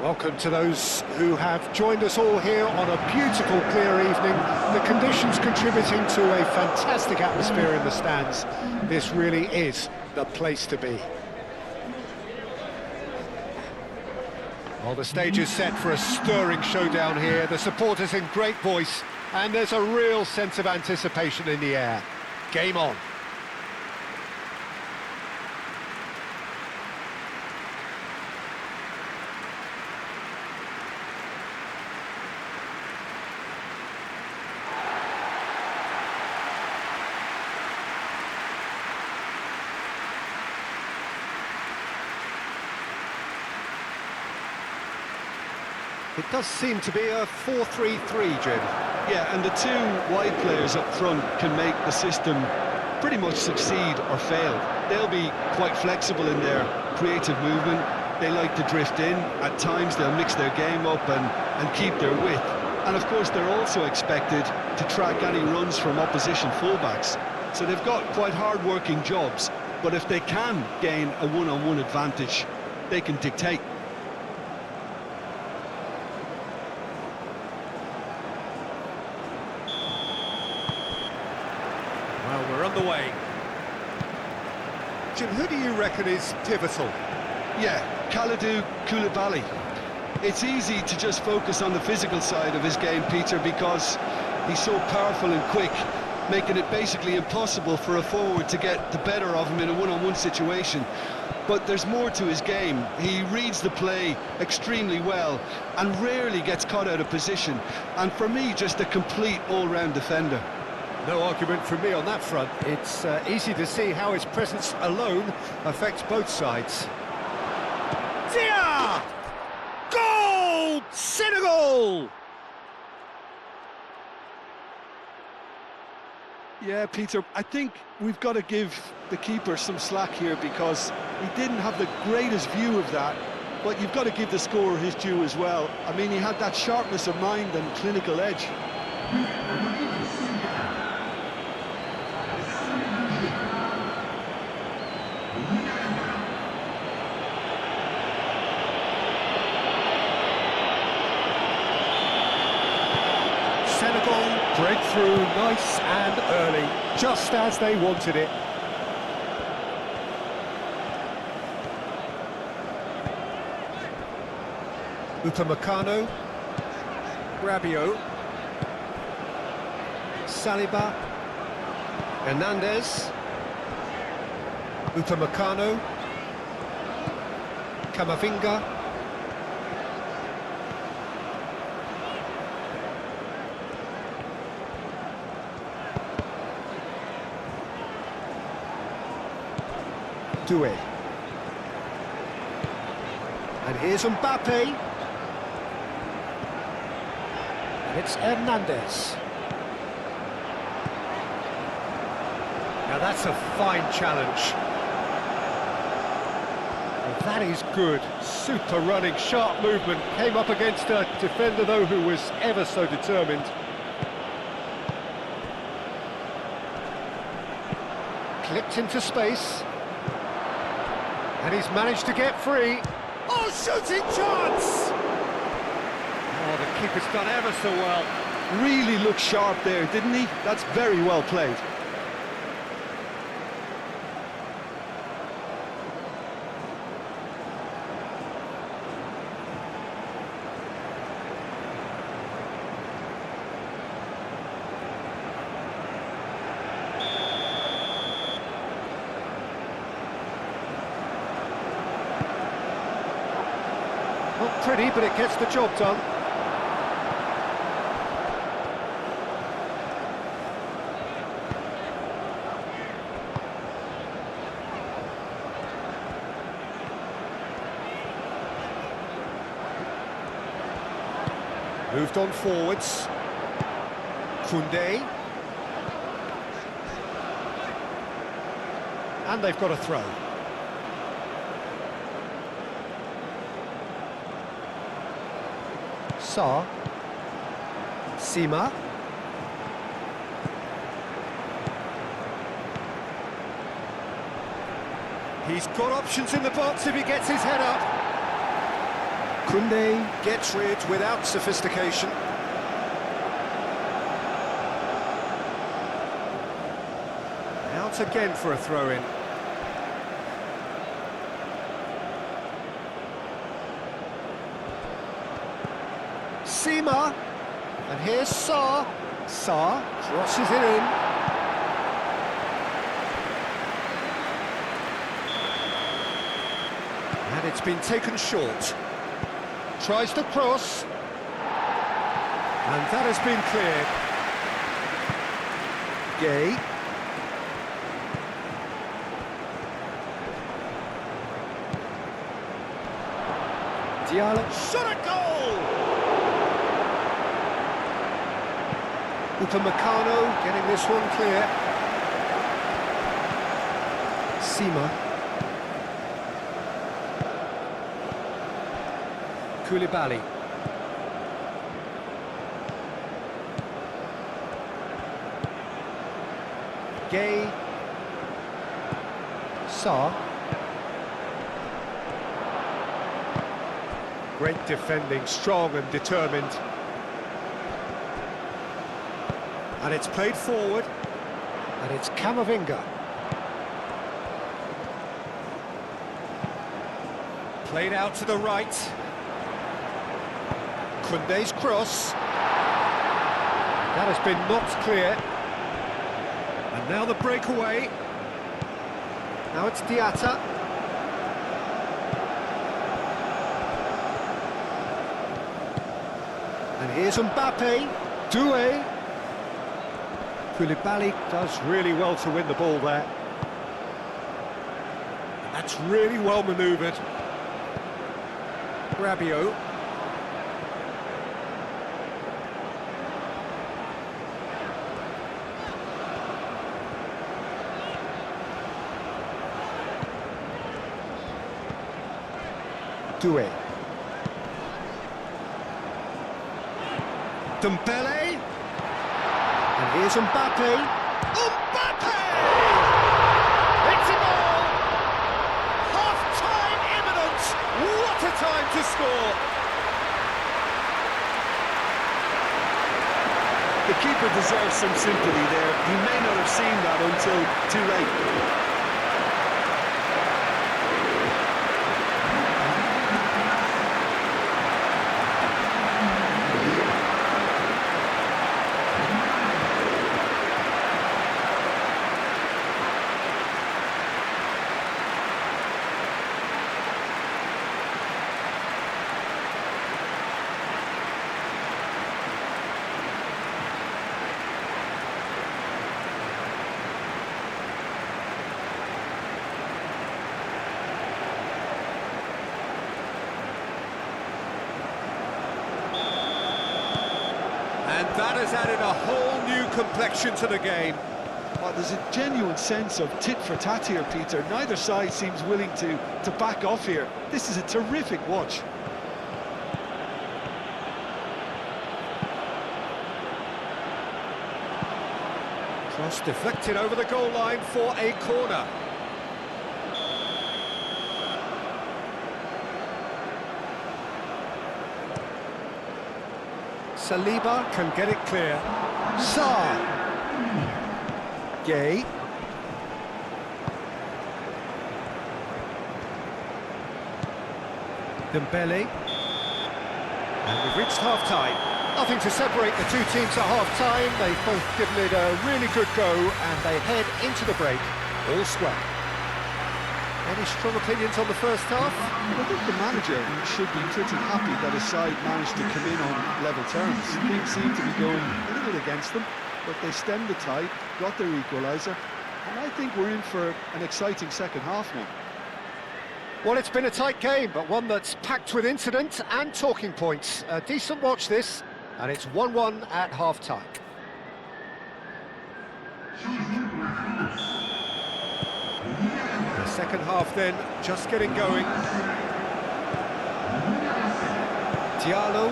Welcome to those who have joined us all here on a beautiful, clear evening. The conditions contributing to a fantastic atmosphere in the stands. This really is the place to be. Well, the stage is set for a stirring showdown here. The supporters in great voice, and there's a real sense of anticipation in the air. Game on. It does seem to be a 4-3-3, Jim. Yeah, and the two wide players up front can make the system pretty much succeed or fail. They'll be quite flexible in their creative movement. They like to drift in. At times they'll mix their game up and keep their width. And of course they're also expected to track any runs from opposition fullbacks. So they've got quite hard-working jobs, but if they can gain a one-on-one advantage, they can dictate. Well, we're underway. Jim, who do you reckon is pivotal? Yeah, Kalidou Koulibaly. It's easy to just focus on the physical side of his game, Peter, because he's so powerful and quick, making it basically impossible for a forward to get the better of him in a one-on-one situation. But there's more to his game. He reads the play extremely well and rarely gets caught out of position. And for me, just a complete all-round defender. No argument from me on that front. It's easy to see how his presence alone affects both sides. Dia! Goal! Senegal! Yeah, Peter, I think we've got to give the keeper some slack here because he didn't have the greatest view of that, but you've got to give the scorer his due as well. I mean, he had that sharpness of mind and clinical edge. Senegal break through nice and early, just as they wanted it. Upamecano, Rabiot, Saliba, Hernandez, Upamecano, Camavinga, Doué. And here's Mbappe. And it's Hernandez. Now that's a fine challenge. Well, that is good. Super running, sharp movement. Came up against a defender, though, who was ever so determined. Clipped into space. And he's managed to get free. Oh, shooting chance! Oh, the keeper's done ever so well. Really looked sharp there, didn't he? That's very well played. Not pretty, but it gets the job done. Moved on forwards. Koundé. And they've got a throw. Sarr. Sima. He's got options in the box if he gets his head up. Koundé gets rid without sophistication. Out again for a throw-in. Sima, and here's Sarr. Sarr crosses it in. And it's been taken short. Tries to cross. And that has been cleared. Gay. Diallo. Shot a goal! Upamecano getting this one clear. Sima. Koulibaly. Gay. Sarr. Great defending, strong and determined. And it's played forward. And it's Camavinga. Played out to the right. Koundé's cross. That has been knocked clear. And now the breakaway. Now it's Diatta. And here's Mbappe. Doué. Koulibaly does really well to win the ball there. And that's really well manoeuvred. Rabiot. Doué. Dembele. And here's Mbappe. Mbappe! It's a goal! Half-time imminent! What a time to score! The keeper deserves some sympathy there. He may not have seen that until too late. And that has added a whole new complexion to the game. Well, there's a genuine sense of tit-for-tat here, Peter. Neither side seems willing to back off here. This is a terrific watch. Cross deflected over the goal line for a corner. Saliba can get it clear. Sarr. Gay. Dembele. And we've reached half-time. Nothing to separate the two teams at half-time. They've both given it a really good go, and they head into the break all square. Any strong opinions on the first half? I think the manager should be pretty happy that his side managed to come in on level terms. Things seem to be going a little against them, but they stemmed the tide, got their equaliser, and I think we're in for an exciting second half now. Well, it's been a tight game, but one that's packed with incident and talking points. A decent watch this, and it's 1-1 at half-time. The second half then, just getting going. Diallo.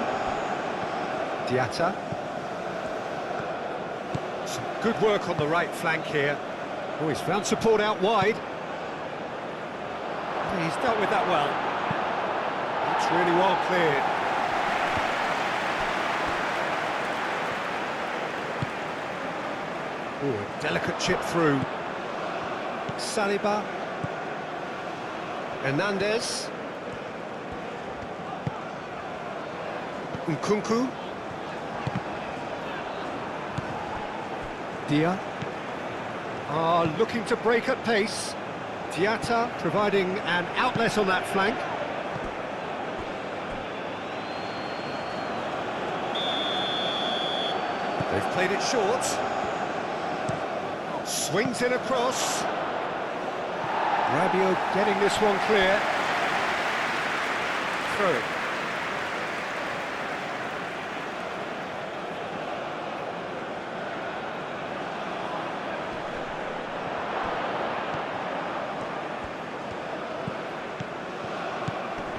Diatta. Some good work on the right flank here. Oh, he's found support out wide. He's dealt with that well. He really well cleared. Ooh, a delicate chip through. Saliba. Hernandez. Nkunku. Dia. Looking to break at pace. Diatta providing an outlet on that flank. They've played it short. Swings in across. Rabiot getting this one clear. Through it.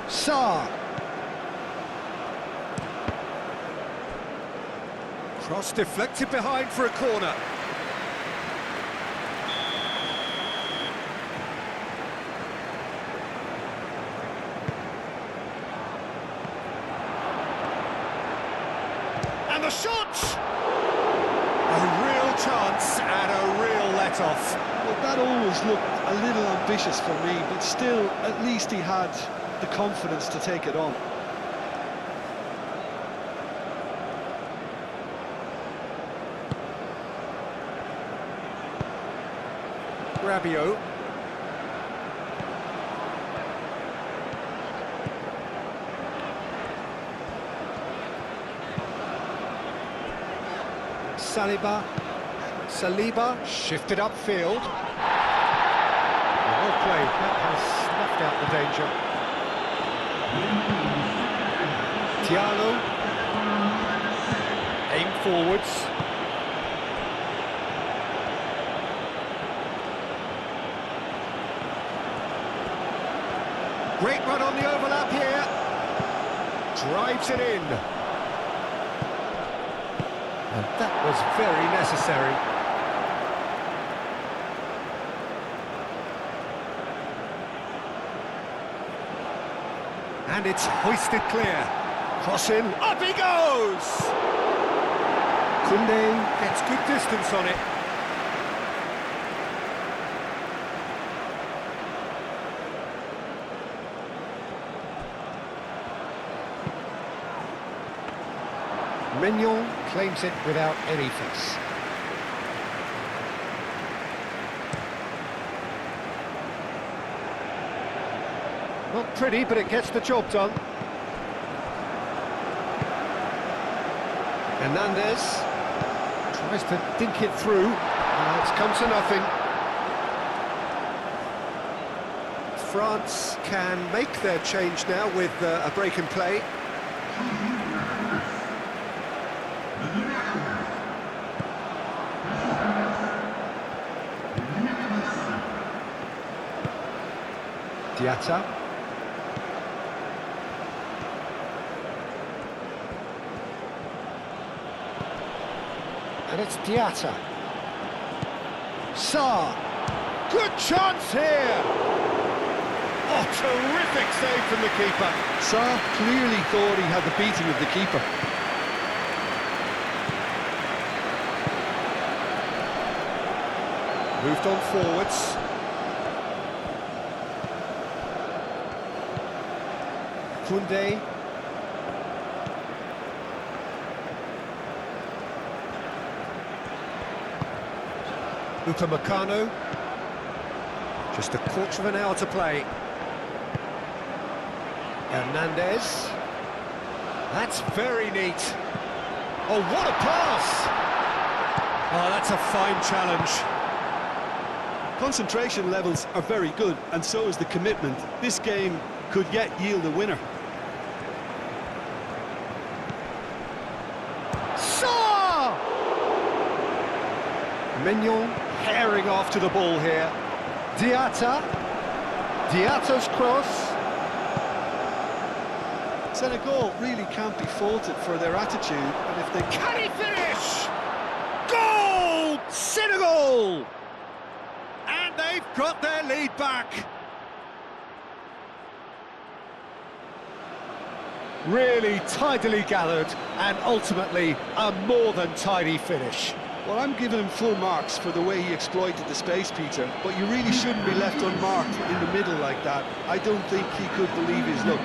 Sarr. Cross deflected behind for a corner. And the shot! A real chance and a real let-off. Well, that always looked a little ambitious for me, but still, at least he had the confidence to take it on. Rabiot. Saliba shifted upfield. Well played, that has snuffed out the danger. Thiago. Aim forwards. Great run on the overlap here. Drives it in. And that was very necessary. And it's hoisted clear. Cross in, up he goes! Koundé gets good distance on it. Mignon claims it without any fuss. Not pretty, but it gets the job done. Hernandez tries to dink it through. It's come to nothing. France can make their change now with a break in play. Diatta. And it's Diatta. Sarr. Good chance here. Oh, terrific save from the keeper. Sarr clearly thought he had the beating of the keeper. Moved on forwards. Koundé. Upamecano. Just a quarter of an hour to play. Hernandez. That's very neat. Oh, what a pass! Oh, that's a fine challenge. Concentration levels are very good, and so is the commitment. This game could yet yield a winner. Sarr! Mignon herring after the ball here. Diatta. Diatta's cross. Senegal really can't be faulted for their attitude, and if they Can he finish? Goal! Senegal! And they've got their lead back. Really tidily gathered, and ultimately a more than tidy finish. Well, I'm giving him full marks for the way he exploited the space, Peter, but you really shouldn't be left unmarked in the middle like that. I don't think he could believe his luck.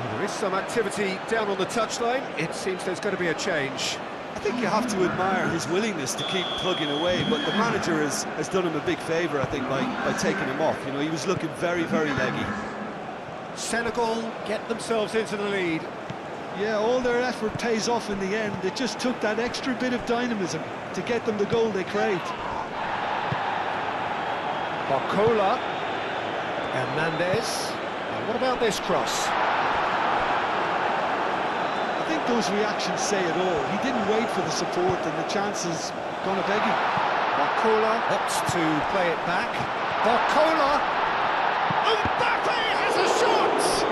There is some activity down on the touchline. It seems there's going to be a change. I think you have to admire his willingness to keep plugging away, but the manager has done him a big favour, I think, by taking him off. You know, he was looking very, very leggy. Senegal get themselves into the lead. Yeah, all their effort pays off in the end. It just took that extra bit of dynamism to get them the goal they craved. Barcola. Hernandez. And what about this cross? I think those reactions say it all. He didn't wait for the support, and the chance has gone a begging. Barcola opts to play it back. Barcola! Mbappe has a shot!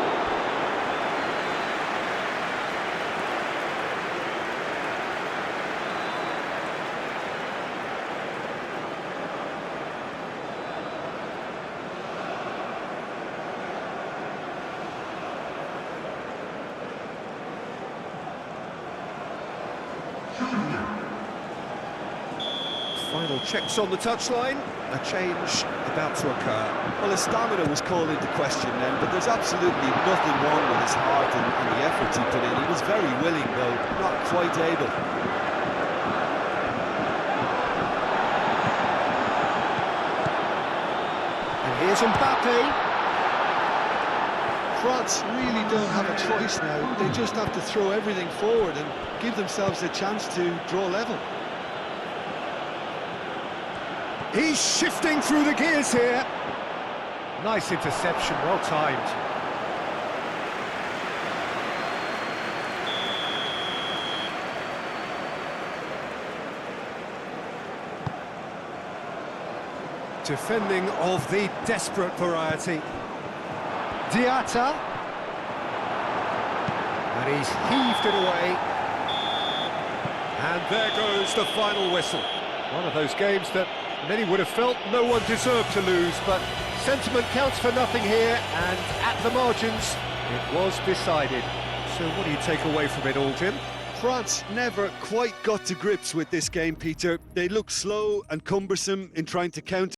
Final checks on the touchline. A change about to occur. Well, his stamina was called into question then, but there's absolutely nothing wrong with his heart and the efforts he put in. He was very willing, though, not quite able. And here's Mbappe. France really don't have a choice now. They just have to throw everything forward and give themselves a chance to draw level. He's shifting through the gears here. Nice interception, well timed. Defending of the desperate variety. Diatta. And he's heaved it away. And there goes the final whistle. One of those games that many would have felt no one deserved to lose, but sentiment counts for nothing here, and at the margins, it was decided. So what do you take away from it all, Jim? France never quite got to grips with this game, Peter. They looked slow and cumbersome in trying to counter